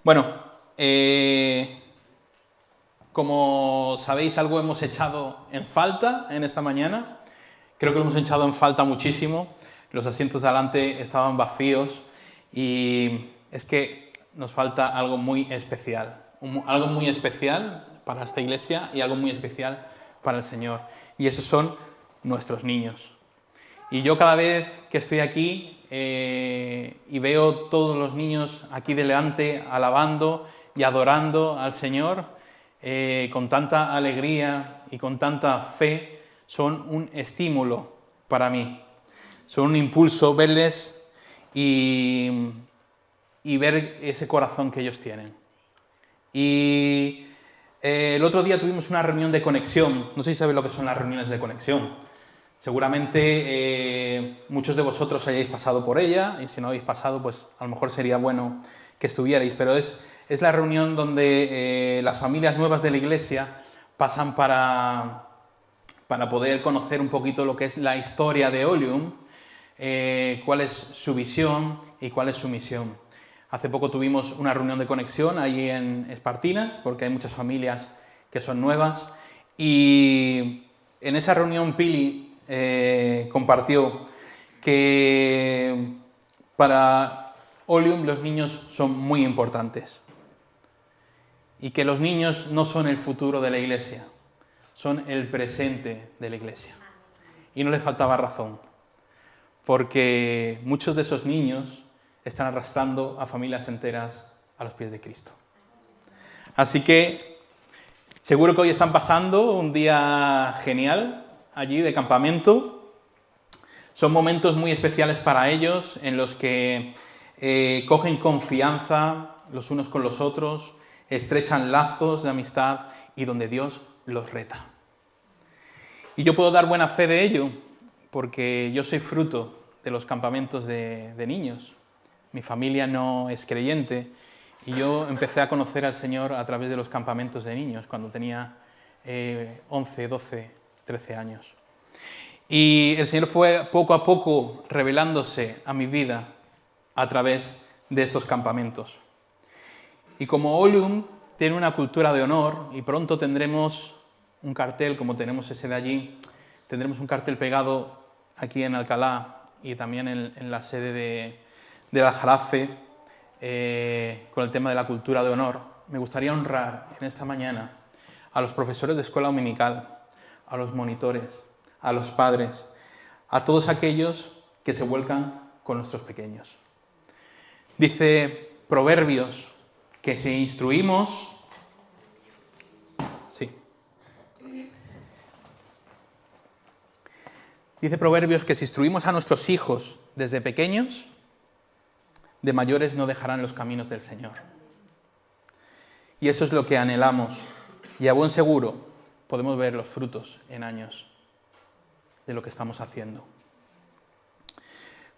Bueno, como sabéis, algo hemos echado en falta en esta mañana. Creo que lo hemos echado en falta muchísimo. Los asientos de adelante estaban vacíos y es que nos falta algo muy especial. Algo muy especial para esta iglesia y algo muy especial para el Señor. Y esos son nuestros niños. Y yo cada vez que estoy aquí y veo todos los niños aquí delante alabando y adorando al Señor con tanta alegría y con tanta fe, son un estímulo para mí. Son un impulso verles y ver ese corazón que ellos tienen. Y el otro día tuvimos una reunión de conexión. No sé si sabéis lo que son las reuniones de conexión. Seguramente muchos de vosotros hayáis pasado por ella, y si no habéis pasado, pues a lo mejor sería bueno que estuvierais, pero es la reunión donde las familias nuevas de la iglesia pasan para poder conocer un poquito lo que es la historia de Olium, cuál es su visión y cuál es su misión. Hace poco tuvimos una reunión de conexión ahí en Espartinas, porque hay muchas familias que son nuevas, y en esa reunión Pili compartió que para Olium los niños son muy importantes y que los niños no son el futuro de la iglesia, son el presente de la iglesia. Y no le faltaba razón, porque muchos de esos niños están arrastrando a familias enteras a los pies de Cristo. Así que seguro que hoy están pasando un día genial allí de campamento. Son momentos muy especiales para ellos en los que cogen confianza los unos con los otros, estrechan lazos de amistad y donde Dios los reta. Y yo puedo dar buena fe de ello porque yo soy fruto de los campamentos de niños. Mi familia no es creyente y yo empecé a conocer al Señor a través de los campamentos de niños cuando tenía 11, 12, 13 años. Y el Señor fue poco a poco revelándose a mi vida a través de estos campamentos. Y como Olium tiene una cultura de honor y pronto tendremos un cartel, como tenemos ese de allí, tendremos un cartel pegado aquí en Alcalá y también en la sede de Aljarafe con el tema de la cultura de honor. Me gustaría honrar en esta mañana a los profesores de escuela dominical, a los monitores, a los padres, a todos aquellos que se vuelcan con nuestros pequeños. Dice Proverbios que si instruimos... Sí. Dice Proverbios que si instruimos a nuestros hijos desde pequeños, de mayores no dejarán los caminos del Señor. Y eso es lo que anhelamos. Y a buen seguro podemos ver los frutos en años de lo que estamos haciendo.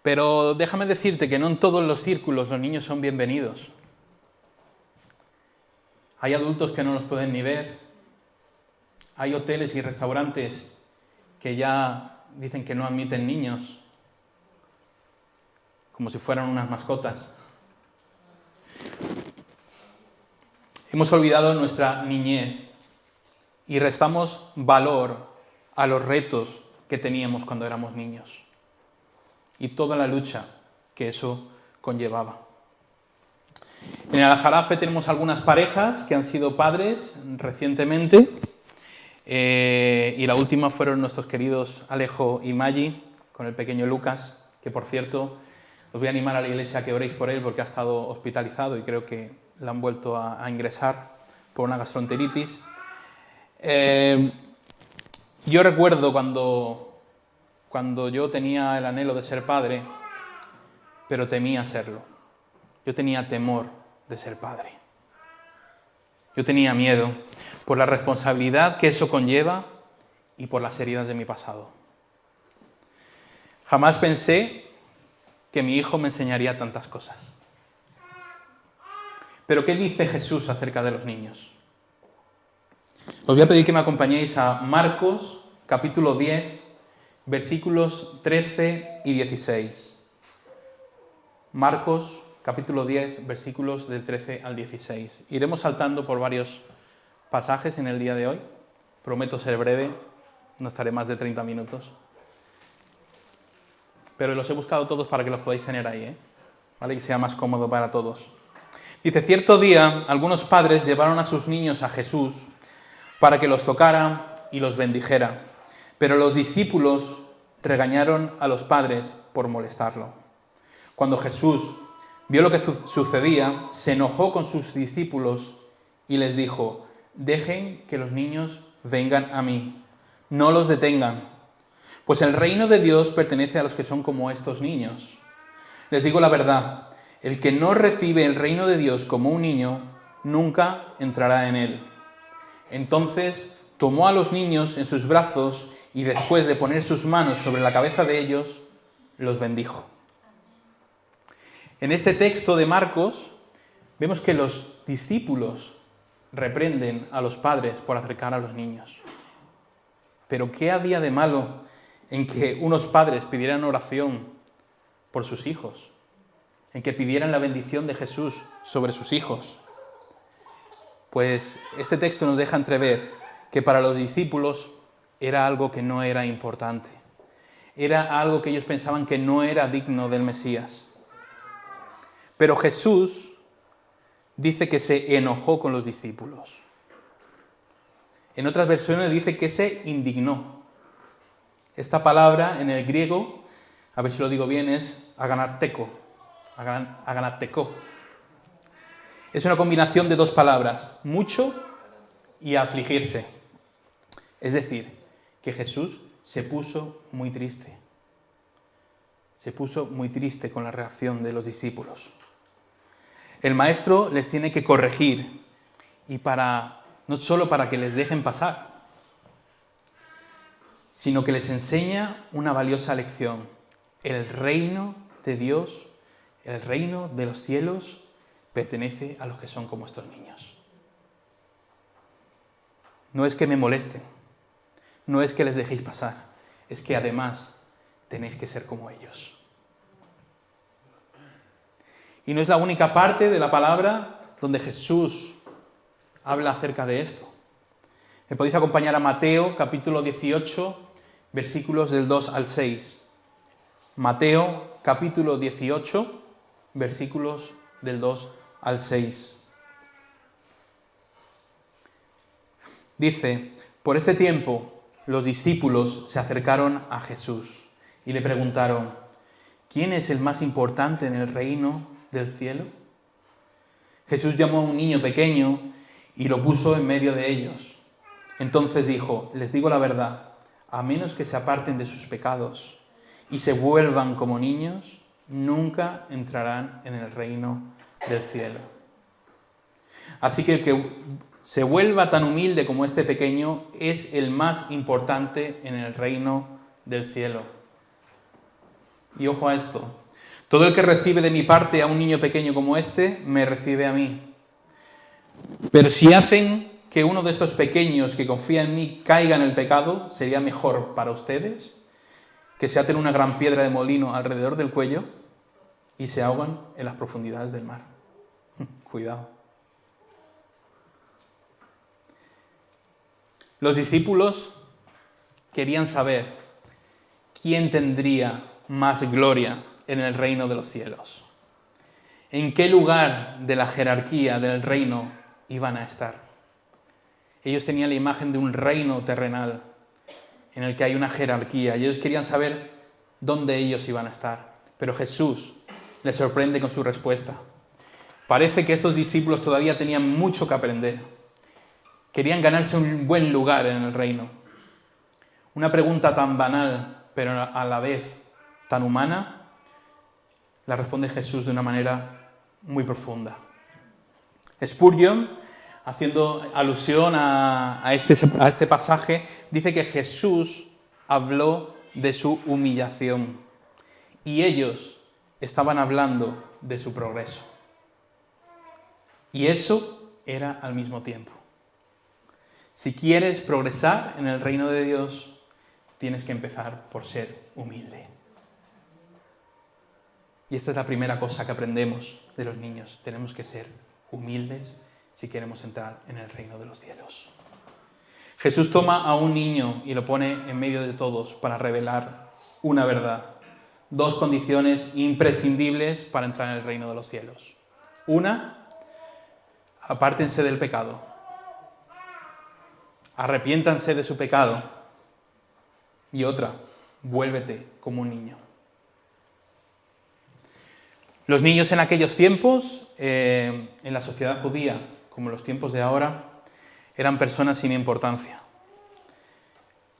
Pero déjame decirte que no en todos los círculos los niños son bienvenidos. Hay adultos que no los pueden ni ver. Hay hoteles y restaurantes que ya dicen que no admiten niños, como si fueran unas mascotas. Hemos olvidado nuestra niñez y restamos valor a los retos que teníamos cuando éramos niños y toda la lucha que eso conllevaba. En el Aljarafe tenemos algunas parejas que han sido padres recientemente y la última fueron nuestros queridos Alejo y Maggi con el pequeño Lucas, que por cierto os voy a animar a la iglesia a que oréis por él porque ha estado hospitalizado y creo que le han vuelto a ingresar por una gastroenteritis. Yo recuerdo cuando yo tenía el anhelo de ser padre, pero temía serlo. Yo tenía temor de ser padre. Yo tenía miedo por la responsabilidad que eso conlleva y por las heridas de mi pasado. Jamás pensé que mi hijo me enseñaría tantas cosas. Pero ¿qué dice Jesús acerca de los niños? Os voy a pedir que me acompañéis a Marcos, capítulo 10, versículos 13 y 16. Marcos, capítulo 10, versículos del 13 al 16. Iremos saltando por varios pasajes en el día de hoy. Prometo ser breve, no estaré más de 30 minutos. Pero los he buscado todos para que los podáis tener ahí, ¿vale? Y sea más cómodo para todos. Dice, cierto día, algunos padres llevaron a sus niños a Jesús para que los tocara y los bendijera. Pero los discípulos regañaron a los padres por molestarlo. Cuando Jesús vio lo que sucedía, se enojó con sus discípulos y les dijo, dejen que los niños vengan a mí, no los detengan, pues el reino de Dios pertenece a los que son como estos niños. Les digo la verdad, el que no recibe el reino de Dios como un niño, nunca entrará en él. Entonces tomó a los niños en sus brazos y después de poner sus manos sobre la cabeza de ellos, los bendijo. En este texto de Marcos vemos que los discípulos reprenden a los padres por acercar a los niños. Pero ¿qué había de malo en que unos padres pidieran oración por sus hijos? En que pidieran la bendición de Jesús sobre sus hijos. Pues este texto nos deja entrever que para los discípulos era algo que no era importante. Era algo que ellos pensaban que no era digno del Mesías. Pero Jesús dice que se enojó con los discípulos. En otras versiones dice que se indignó. Esta palabra en el griego, a ver si lo digo bien, es aganateko. Es una combinación de dos palabras, mucho y afligirse. Es decir, que Jesús se puso muy triste. Se puso muy triste con la reacción de los discípulos. El maestro les tiene que corregir y no solo para que les dejen pasar, sino que les enseña una valiosa lección. El reino de Dios, el reino de los cielos, pertenece a los que son como estos niños. No es que me molesten, no es que les dejéis pasar, es que además tenéis que ser como ellos. Y no es la única parte de la palabra donde Jesús habla acerca de esto. Me podéis acompañar a Mateo, capítulo 18, versículos del 2 al 6. Mateo, capítulo 18, versículos del 2 al 6. Dice, por ese tiempo los discípulos se acercaron a Jesús y le preguntaron, ¿quién es el más importante en el reino del cielo? Jesús llamó a un niño pequeño y lo puso en medio de ellos. Entonces dijo, les digo la verdad, a menos que se aparten de sus pecados y se vuelvan como niños, nunca entrarán en el reino del cielo. Así que el que se vuelva tan humilde como este pequeño es el más importante en el reino del cielo. Y ojo a esto, todo el que recibe de mi parte a un niño pequeño como este, me recibe a mí. Pero si hacen que uno de estos pequeños que confía en mí caiga en el pecado, sería mejor para ustedes que se aten una gran piedra de molino alrededor del cuello y se ahogan en las profundidades del mar. Cuidado. Los discípulos querían saber quién tendría más gloria en el reino de los cielos. ¿En qué lugar de la jerarquía del reino iban a estar? Ellos tenían la imagen de un reino terrenal en el que hay una jerarquía y ellos querían saber dónde ellos iban a estar. Pero Jesús les sorprende con su respuesta. Parece que estos discípulos todavía tenían mucho que aprender. Querían ganarse un buen lugar en el reino. Una pregunta tan banal, pero a la vez tan humana, la responde Jesús de una manera muy profunda. Spurgeon, haciendo alusión a este pasaje, dice que Jesús habló de su humillación y ellos estaban hablando de su progreso. Y eso era al mismo tiempo. Si quieres progresar en el reino de Dios, tienes que empezar por ser humilde. Y esta es la primera cosa que aprendemos de los niños. Tenemos que ser humildes si queremos entrar en el reino de los cielos. Jesús toma a un niño y lo pone en medio de todos para revelar una verdad. Dos condiciones imprescindibles para entrar en el reino de los cielos. Una, apártense del pecado. Arrepiéntanse de su pecado. Y otra, vuélvete como un niño. Los niños en aquellos tiempos, en la sociedad judía, como en los tiempos de ahora, eran personas sin importancia,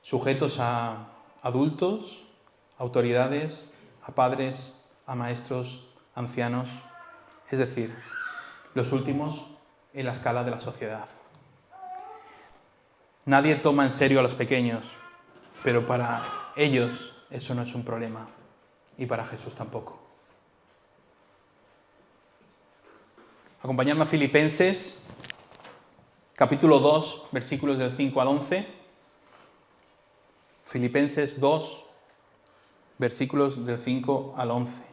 sujetos a adultos, autoridades, a padres, a maestros, ancianos, es decir, los últimos en la escala de la sociedad. Nadie toma en serio a los pequeños, pero para ellos eso no es un problema, y para Jesús tampoco. Acompañadme a Filipenses, capítulo 2, versículos del 5 al 11. Filipenses 2, versículos del 5 al 11.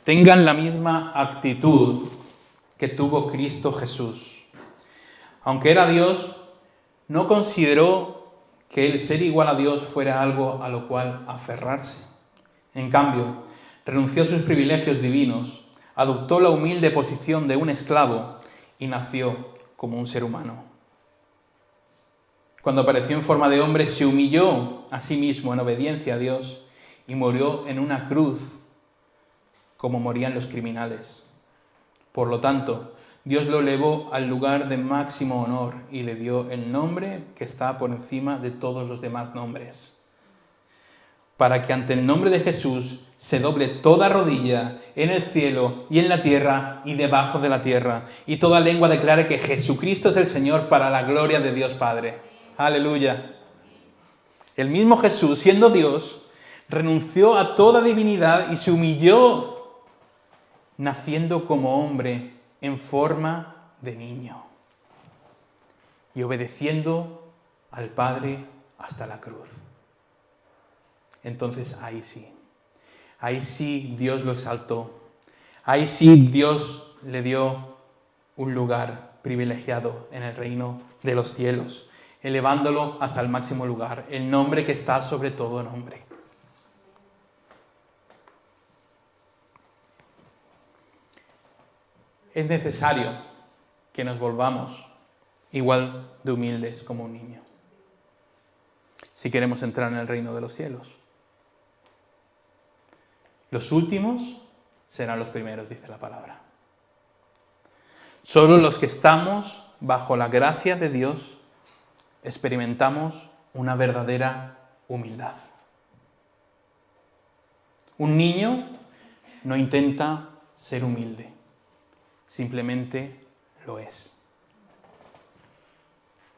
Tengan la misma actitud que tuvo Cristo Jesús. Aunque era Dios, no consideró que el ser igual a Dios fuera algo a lo cual aferrarse. En cambio, renunció a sus privilegios divinos, adoptó la humilde posición de un esclavo y nació como un ser humano. Cuando apareció en forma de hombre, se humilló a sí mismo en obediencia a Dios y murió en una cruz, como morían los criminales. Por lo tanto, Dios lo elevó al lugar de máximo honor y le dio el nombre que está por encima de todos los demás nombres, para que ante el nombre de Jesús se doble toda rodilla en el cielo y en la tierra y debajo de la tierra, y toda lengua declare que Jesucristo es el Señor, para la gloria de Dios Padre. Aleluya. El mismo Jesús, siendo Dios, renunció a toda divinidad y se humilló, naciendo como hombre en forma de niño y obedeciendo al Padre hasta la cruz. Entonces ahí sí Dios lo exaltó, ahí sí Dios le dio un lugar privilegiado en el reino de los cielos, elevándolo hasta el máximo lugar, el nombre que está sobre todo nombre. Es necesario que nos volvamos igual de humildes como un niño, si queremos entrar en el reino de los cielos. Los últimos serán los primeros, dice la palabra. Solo los que estamos bajo la gracia de Dios experimentamos una verdadera humildad. Un niño no intenta ser humilde, simplemente lo es.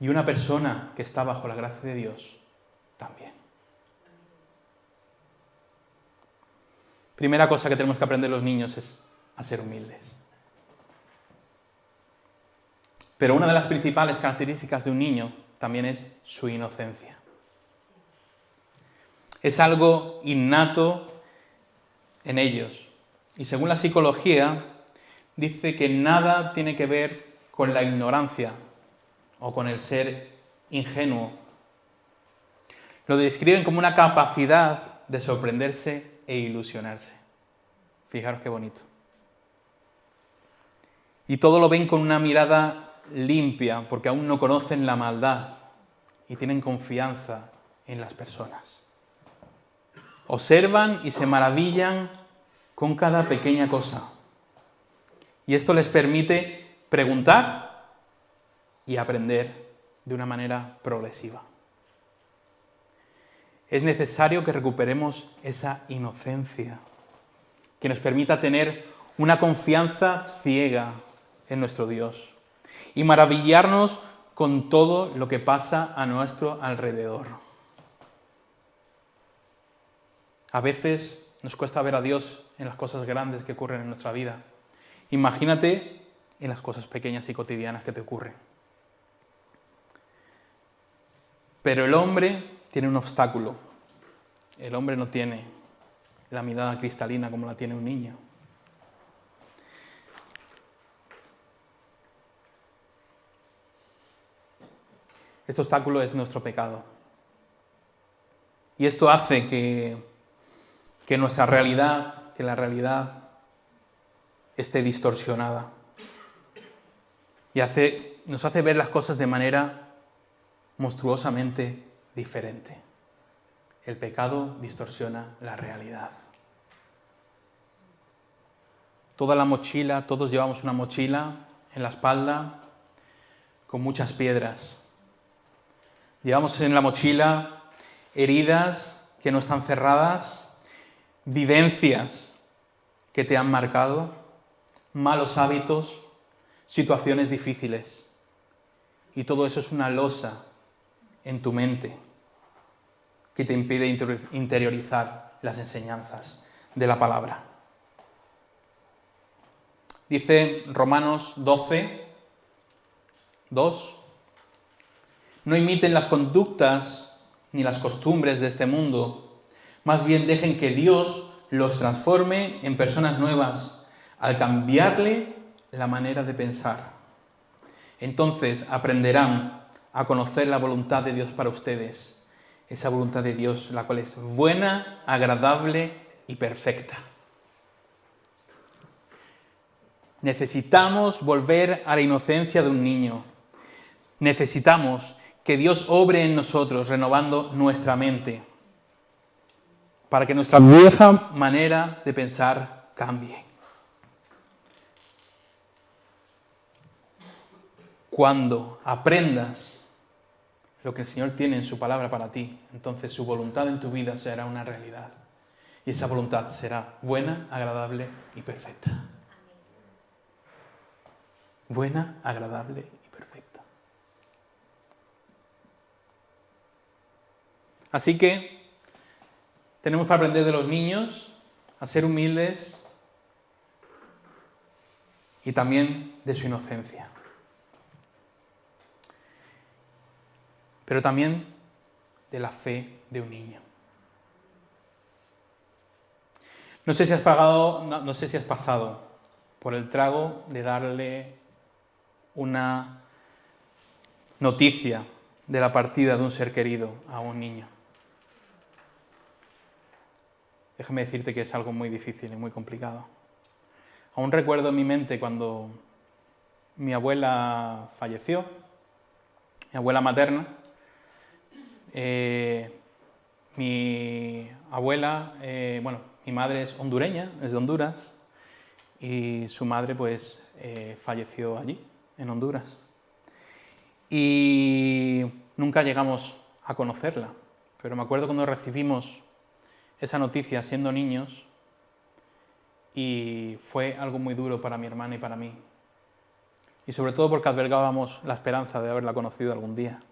Y una persona que está bajo la gracia de Dios también. Primera cosa que tenemos que aprender los niños es a ser humildes. Pero una de las principales características de un niño también es su inocencia. Es algo innato en ellos. Y según la psicología, dice que nada tiene que ver con la ignorancia o con el ser ingenuo. Lo describen como una capacidad de sorprenderse e ilusionarse. Fijaros qué bonito. Y todo lo ven con una mirada limpia, porque aún no conocen la maldad y tienen confianza en las personas. Observan y se maravillan con cada pequeña cosa. Y esto les permite preguntar y aprender de una manera progresiva. Es necesario que recuperemos esa inocencia, que nos permita tener una confianza ciega en nuestro Dios y maravillarnos con todo lo que pasa a nuestro alrededor. A veces nos cuesta ver a Dios en las cosas grandes que ocurren en nuestra vida. Imagínate en las cosas pequeñas y cotidianas que te ocurren. Pero el hombre tiene un obstáculo. El hombre no tiene la mirada cristalina como la tiene un niño. Este obstáculo es nuestro pecado. Y esto hace que nuestra realidad, que la realidad esté distorsionada. Y nos hace ver las cosas de manera monstruosamente diferente. El pecado distorsiona la realidad. Toda la mochila, todos llevamos una mochila en la espalda con muchas piedras. Llevamos en la mochila heridas que no están cerradas, vivencias que te han marcado, malos hábitos, situaciones difíciles. Y todo eso es una losa en tu mente que te impide interiorizar las enseñanzas de la palabra. Dice Romanos 12, 2, no imiten las conductas ni las costumbres de este mundo, más bien dejen que Dios los transforme en personas nuevas al cambiarle la manera de pensar. Entonces aprenderán a conocer la voluntad de Dios para ustedes, esa voluntad de Dios, la cual es buena, agradable y perfecta. Necesitamos volver a la inocencia de un niño. Necesitamos que Dios obre en nosotros, renovando nuestra mente, para que nuestra vieja manera de pensar cambie. Cuando aprendas lo que el Señor tiene en su palabra para ti, entonces su voluntad en tu vida será una realidad. Y esa voluntad será buena, agradable y perfecta. Buena, agradable y perfecta. Así que tenemos que aprender de los niños a ser humildes y también de su inocencia. Pero también de la fe de un niño. No sé si has pasado por el trago de darle una noticia de la partida de un ser querido a un niño. Déjame decirte que es algo muy difícil y muy complicado. Aún recuerdo en mi mente cuando mi abuela falleció, mi abuela materna. Mi abuela, mi madre es hondureña, es de Honduras, y su madre pues falleció allí, en Honduras. Y nunca llegamos a conocerla, pero me acuerdo cuando recibimos esa noticia siendo niños, y fue algo muy duro para mi hermana y para mí. Y sobre todo porque albergábamos la esperanza de haberla conocido algún día.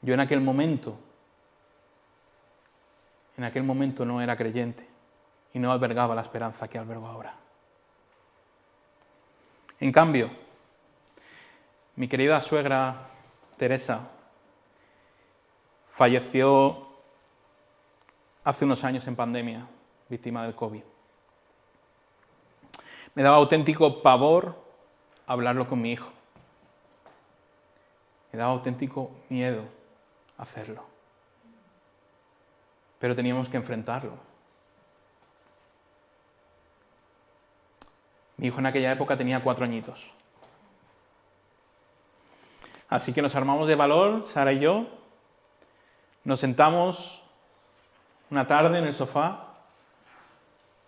Yo en aquel momento no era creyente y no albergaba la esperanza que albergo ahora. En cambio, mi querida suegra Teresa falleció hace unos años en pandemia, víctima del COVID. Me daba auténtico pavor hablarlo con mi hijo. Me daba auténtico miedo hacerlo. Pero teníamos que enfrentarlo. Mi hijo en aquella época tenía 4 añitos. Así que nos armamos de valor, Sara y yo. Nos sentamos una tarde en el sofá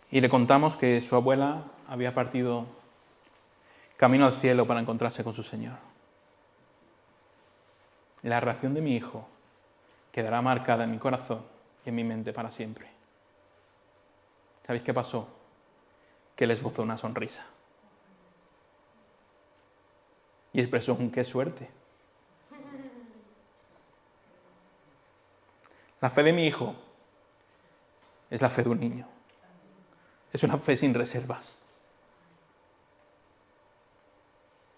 y le contamos que su abuela había partido camino al cielo para encontrarse con su Señor. La reacción de mi hijo quedará marcada en mi corazón y en mi mente para siempre. ¿Sabéis qué pasó? Que le esbozó una sonrisa. Y expresó un qué suerte. La fe de mi hijo es la fe de un niño. Es una fe sin reservas.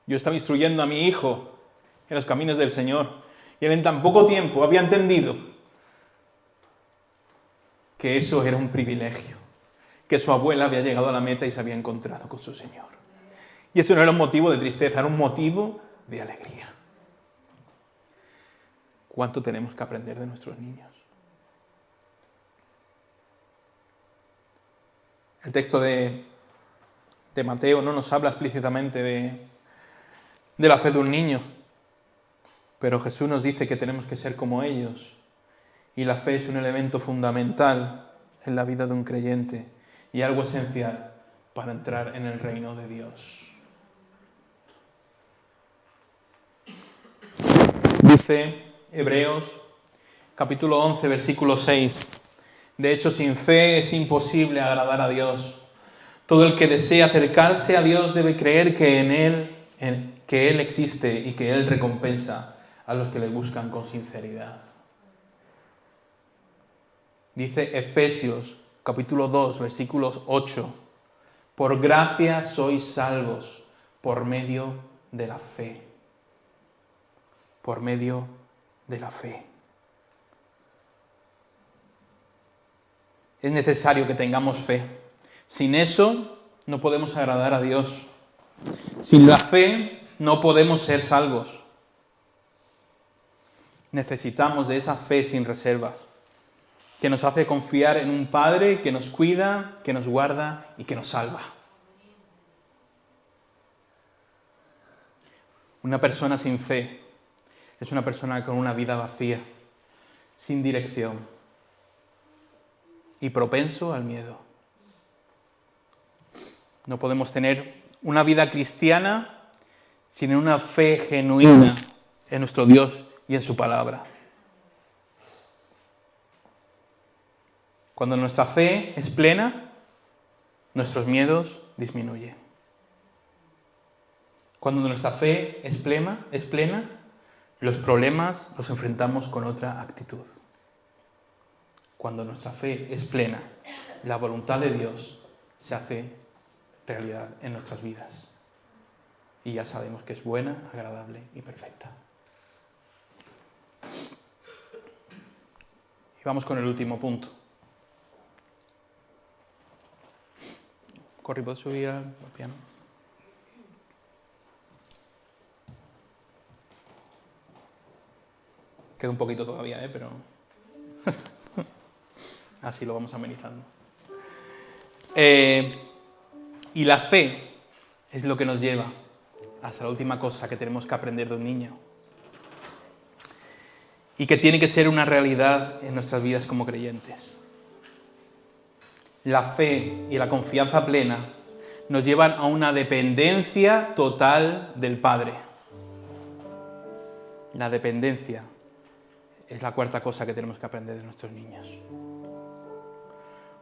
Yo estaba instruyendo a mi hijo en los caminos del Señor y él en tan poco tiempo había entendido que eso era un privilegio, que su abuela había llegado a la meta y se había encontrado con su Señor. Y eso no era un motivo de tristeza, era un motivo de alegría. ¿Cuánto tenemos que aprender de nuestros niños? El texto de Mateo no nos habla explícitamente de la fe de un niño, pero Jesús nos dice que tenemos que ser como ellos. Y la fe es un elemento fundamental en la vida de un creyente y algo esencial para entrar en el reino de Dios. Dice Hebreos capítulo 11, versículo 6. De hecho, sin fe es imposible agradar a Dios. Todo el que desea acercarse a Dios debe creer que que Él existe y que Él recompensa a los que le buscan con sinceridad. Dice Efesios capítulo 2, versículos 8. Por gracia sois salvos por medio de la fe. Por medio de la fe. Es necesario que tengamos fe. Sin eso no podemos agradar a Dios. Sin la fe no podemos ser salvos. Necesitamos de esa fe sin reservas, que nos hace confiar en un Padre que nos cuida, que nos guarda y que nos salva. Una persona sin fe es una persona con una vida vacía, sin dirección y propenso al miedo. No podemos tener una vida cristiana sin una fe genuina en nuestro Dios y en su palabra. Cuando nuestra fe es plena, nuestros miedos disminuyen. Cuando nuestra fe es plena, los problemas los enfrentamos con otra actitud. Cuando nuestra fe es plena, la voluntad de Dios se hace realidad en nuestras vidas. Y ya sabemos que es buena, agradable y perfecta. Y vamos con el último punto. Corri, ¿puedes subir al piano? Queda un poquito todavía, pero así lo vamos amenizando. Y la fe es lo que nos lleva hasta la última cosa que tenemos que aprender de un niño. Y que tiene que ser una realidad en nuestras vidas como creyentes. La fe y la confianza plena nos llevan a una dependencia total del Padre. La dependencia es la cuarta cosa que tenemos que aprender de nuestros niños.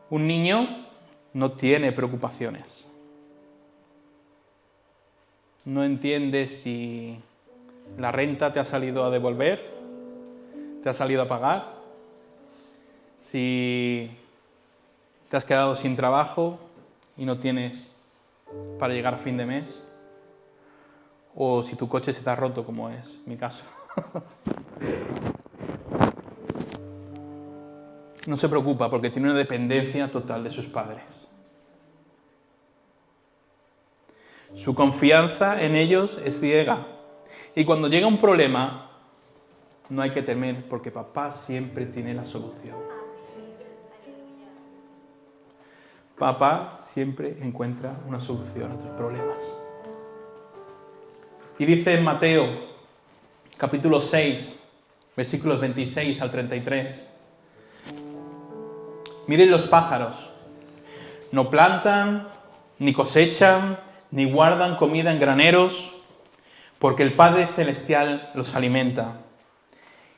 Un niño no tiene preocupaciones. No entiende si la renta te ha salido a devolver, te ha salido a pagar, si te has quedado sin trabajo y no tienes para llegar a fin de mes, o si tu coche se te ha roto, como es mi caso. No se preocupa porque tiene una dependencia total de sus padres. Su confianza en ellos es ciega. Y cuando llega un problema, no hay que temer porque papá siempre tiene la solución. Papá siempre encuentra una solución a tus problemas. Y dice en Mateo, capítulo 6, versículos 26 al 33. Miren los pájaros. No plantan, ni cosechan, ni guardan comida en graneros, porque el Padre Celestial los alimenta.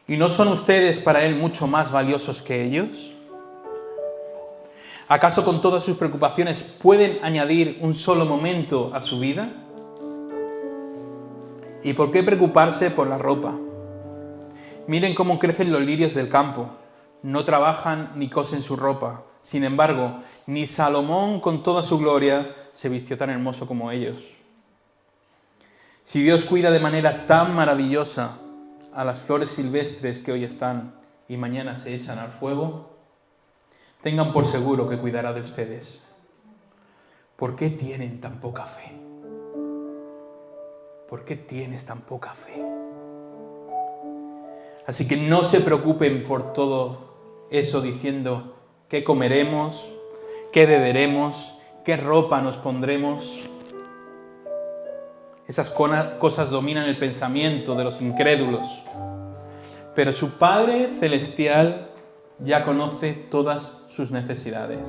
¿Y no son ustedes para Él mucho más valiosos que ellos? ¿Acaso con todas sus preocupaciones pueden añadir un solo momento a su vida? ¿Y por qué preocuparse por la ropa? Miren cómo crecen los lirios del campo. No trabajan ni cosen su ropa. Sin embargo, ni Salomón con toda su gloria se vistió tan hermoso como ellos. Si Dios cuida de manera tan maravillosa a las flores silvestres que hoy están y mañana se echan al fuego, tengan por seguro que cuidará de ustedes. ¿Por qué tienen tan poca fe? ¿Por qué tienes tan poca fe? Así que no se preocupen por todo eso diciendo qué comeremos, qué beberemos, qué ropa nos pondremos. Esas cosas dominan el pensamiento de los incrédulos. Pero su Padre Celestial ya conoce todas sus necesidades.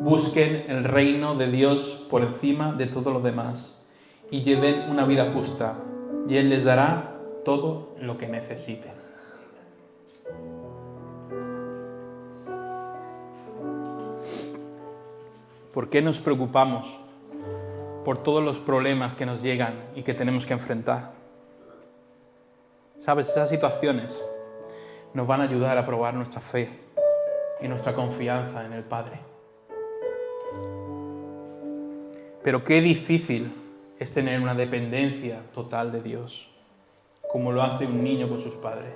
Busquen el reino de Dios por encima de todo lo demás y lleven una vida justa, y Él les dará todo lo que necesiten. ¿Por qué nos preocupamos por todos los problemas que nos llegan y que tenemos que enfrentar? ¿Sabes? Esas situaciones nos van a ayudar a probar nuestra fe y nuestra confianza en el Padre. Pero qué difícil es tener una dependencia total de Dios, como lo hace un niño con sus padres.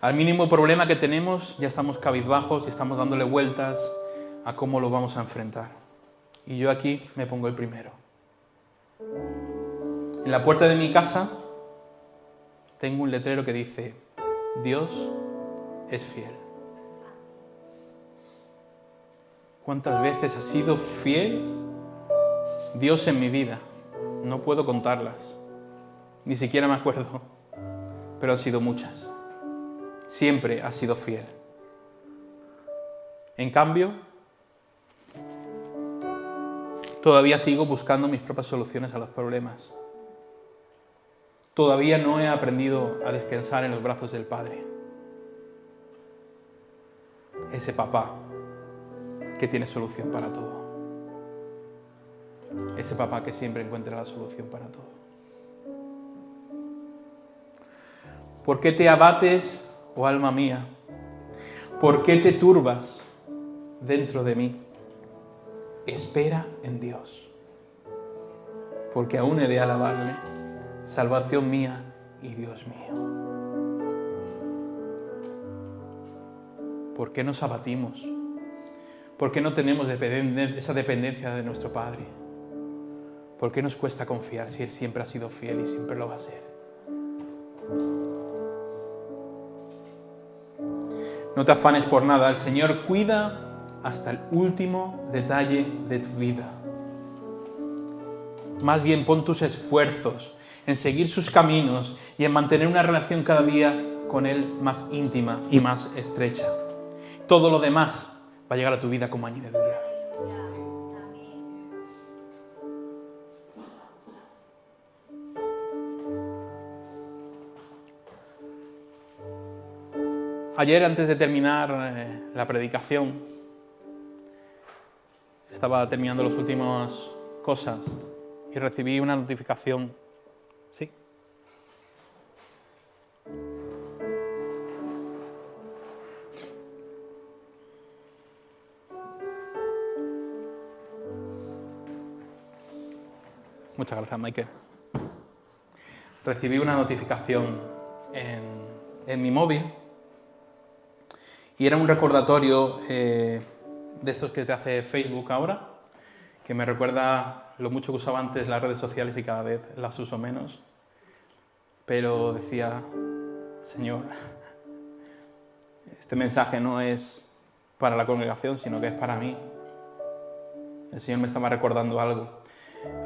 Al mínimo problema que tenemos, ya estamos cabizbajos y estamos dándole vueltas a cómo lo vamos a enfrentar. Y yo aquí me pongo el primero. En la puerta de mi casa tengo un letrero que dice: Dios es fiel. ¿Cuántas veces ha sido fiel Dios en mi vida? No puedo contarlas. Ni siquiera me acuerdo. Pero han sido muchas. Siempre ha sido fiel. En cambio, todavía sigo buscando mis propias soluciones a los problemas. Todavía no he aprendido a descansar en los brazos del Padre. Ese papá que tiene solución para todo. Ese papá que siempre encuentra la solución para todo. ¿Por qué te abates, oh alma mía? ¿Por qué te turbas dentro de mí? Espera en Dios, porque aún he de alabarle, salvación mía y Dios mío. ¿Por qué nos abatimos? ¿Por qué no tenemos esa dependencia de nuestro Padre? ¿Por qué nos cuesta confiar si Él siempre ha sido fiel y siempre lo va a ser? No te afanes por nada, el Señor cuida hasta el último detalle de tu vida. Más bien pon tus esfuerzos en seguir sus caminos y en mantener una relación cada día con Él más íntima y más estrecha. Todo lo demás va a llegar a tu vida como añadidura. Ayer, antes de terminar la predicación, estaba terminando las últimas cosas y recibí una notificación. ¿Sí? Muchas gracias, Michael. Recibí una notificación en mi móvil y era un recordatorio de esos que te hace Facebook ahora, que me recuerda lo mucho que usaba antes las redes sociales y cada vez las uso menos. Pero decía: Señor, este mensaje no es para la congregación, sino que es para mí. El Señor me estaba recordando algo.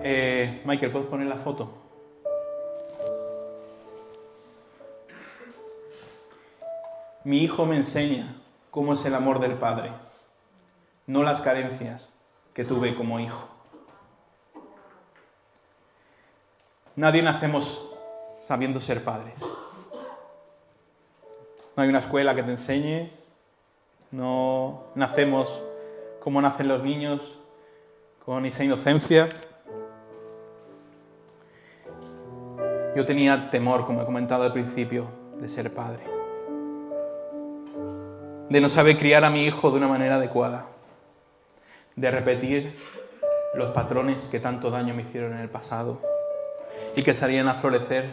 Michael, ¿puedes poner la foto? Mi hijo me enseña cómo es el amor del Padre, no las carencias que tuve como hijo. Nadie nacemos sabiendo ser padres. No hay una escuela que te enseñe, no nacemos como nacen los niños, con esa inocencia. Yo tenía temor, como he comentado al principio, de ser padre, de no saber criar a mi hijo de una manera adecuada, de repetir los patrones que tanto daño me hicieron en el pasado y que salían a florecer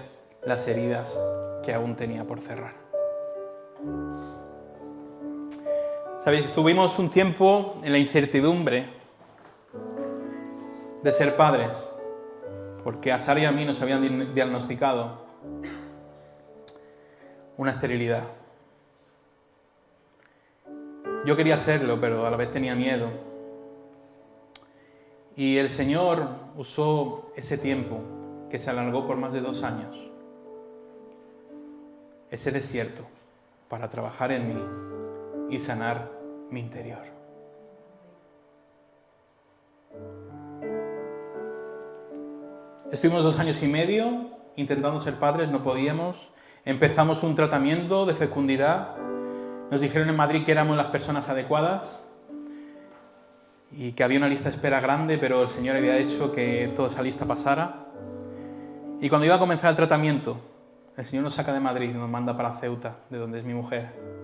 las heridas que aún tenía por cerrar. Sabéis, estuvimos un tiempo en la incertidumbre de ser padres, porque a Sara y a mí nos habían diagnosticado una esterilidad. Yo quería serlo, pero a la vez tenía miedo. Y el Señor usó ese tiempo, que se alargó por más de 2 años, ese desierto, para trabajar en mí y sanar mi interior. Estuvimos 2 años y medio intentando ser padres, no podíamos. Empezamos un tratamiento de fecundidad. Nos dijeron en Madrid que éramos las personas adecuadas y que había una lista de espera grande, pero el Señor había hecho que toda esa lista pasara. Y cuando iba a comenzar el tratamiento, el Señor nos saca de Madrid y nos manda para Ceuta, de donde es mi mujer.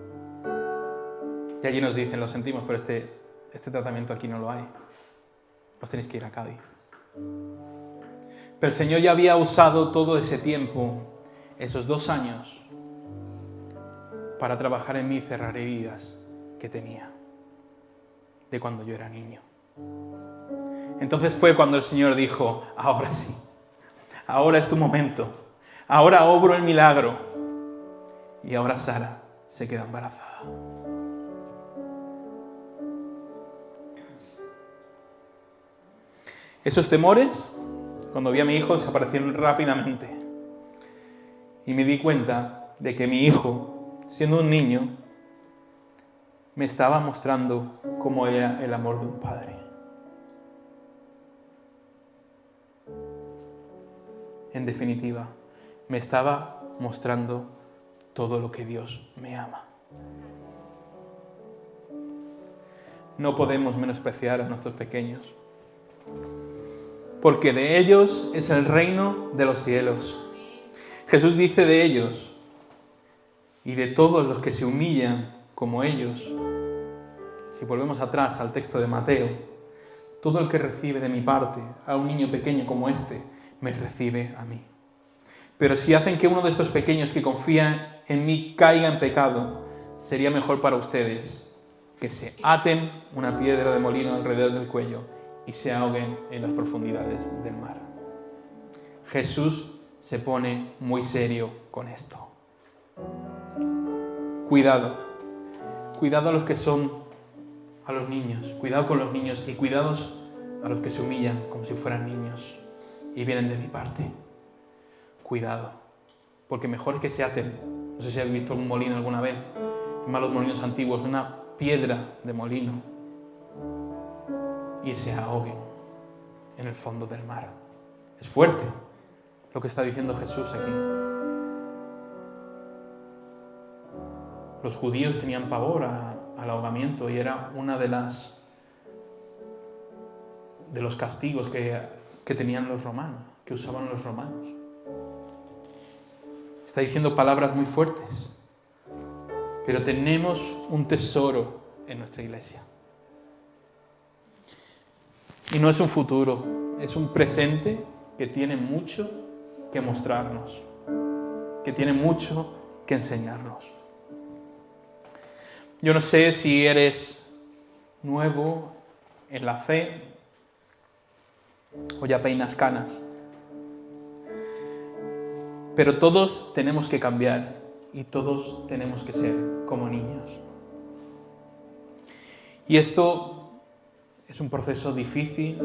Y allí nos dicen, lo sentimos, pero este tratamiento aquí no lo hay. Os tenéis que ir a Cádiz. Pero el Señor ya había usado todo ese tiempo, esos 2 años, para trabajar en mí y cerrar heridas que tenía de cuando yo era niño. Entonces fue cuando el Señor dijo, ahora sí, ahora es tu momento, ahora obro el milagro. Y ahora Sara se queda embarazada. Esos temores, cuando vi a mi hijo, desaparecieron rápidamente. Y me di cuenta de que mi hijo, siendo un niño, me estaba mostrando cómo era el amor de un padre. En definitiva, me estaba mostrando todo lo que Dios me ama. No podemos menospreciar a nuestros pequeños, porque de ellos es el reino de los cielos. Jesús dice de ellos y de todos los que se humillan como ellos. Si volvemos atrás al texto de Mateo, todo el que recibe de mi parte a un niño pequeño como este, me recibe a mí. Pero si hacen que uno de estos pequeños que confían en mí caiga en pecado, sería mejor para ustedes que se aten una piedra de molino alrededor del cuello y se ahoguen en las profundidades del mar. Jesús se pone muy serio con esto. Cuidado a los que son a los niños, cuidado con los niños y cuidados a los que se humillan como si fueran niños y vienen de mi parte. Cuidado, porque mejor que se aten, no sé si habéis visto un molino alguna vez, malos molinos antiguos, una piedra de molino y se ahoguen en el fondo del mar. Es fuerte lo que está diciendo Jesús aquí. Los judíos tenían pavor al ahogamiento y era una de los castigos que tenían los romanos, que usaban los romanos. Está diciendo palabras muy fuertes, pero tenemos un tesoro en nuestra iglesia. Y no es un futuro, es un presente que tiene mucho que mostrarnos, que tiene mucho que enseñarnos. Yo no sé si eres nuevo en la fe o ya peinas canas, pero todos tenemos que cambiar y todos tenemos que ser como niños. Y esto es un proceso difícil,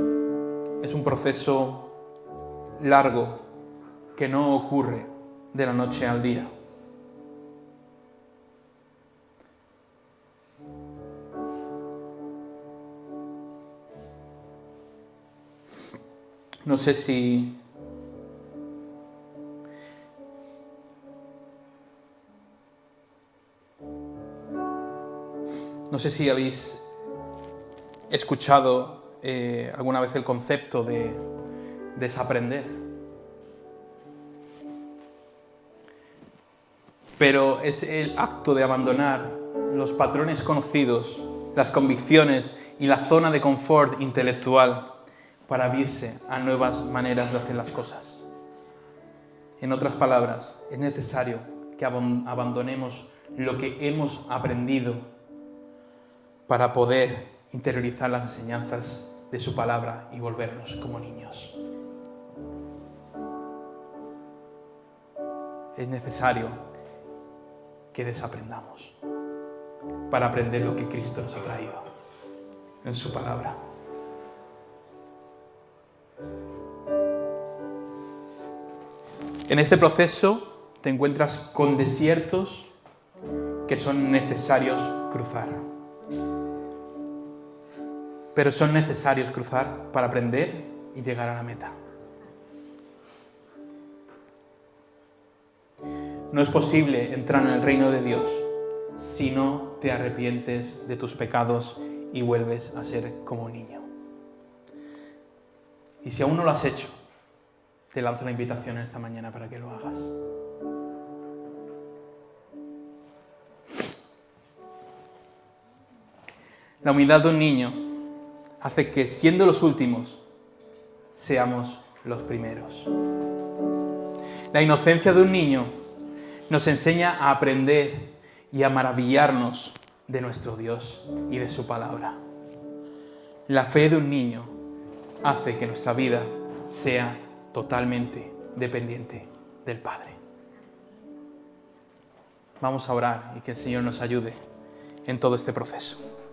es un proceso largo que no ocurre de la noche al día. No sé si habéis escuchado alguna vez el concepto de desaprender. Pero es el acto de abandonar los patrones conocidos, las convicciones y la zona de confort intelectual para abrirse a nuevas maneras de hacer las cosas. En otras palabras, es necesario que abandonemos lo que hemos aprendido para poder interiorizar las enseñanzas de su palabra y volvernos como niños. Es necesario que desaprendamos para aprender lo que Cristo nos ha traído en su palabra. En este proceso te encuentras con desiertos que son necesarios cruzar. Pero son necesarios cruzar para aprender y llegar a la meta. No es posible entrar en el reino de Dios si no te arrepientes de tus pecados y vuelves a ser como un niño. Y si aún no lo has hecho, te lanzo la invitación esta mañana para que lo hagas. La humildad de un niño hace que, siendo los últimos, seamos los primeros. La inocencia de un niño nos enseña a aprender y a maravillarnos de nuestro Dios y de su palabra. La fe de un niño hace que nuestra vida sea totalmente dependiente del Padre. Vamos a orar y que el Señor nos ayude en todo este proceso.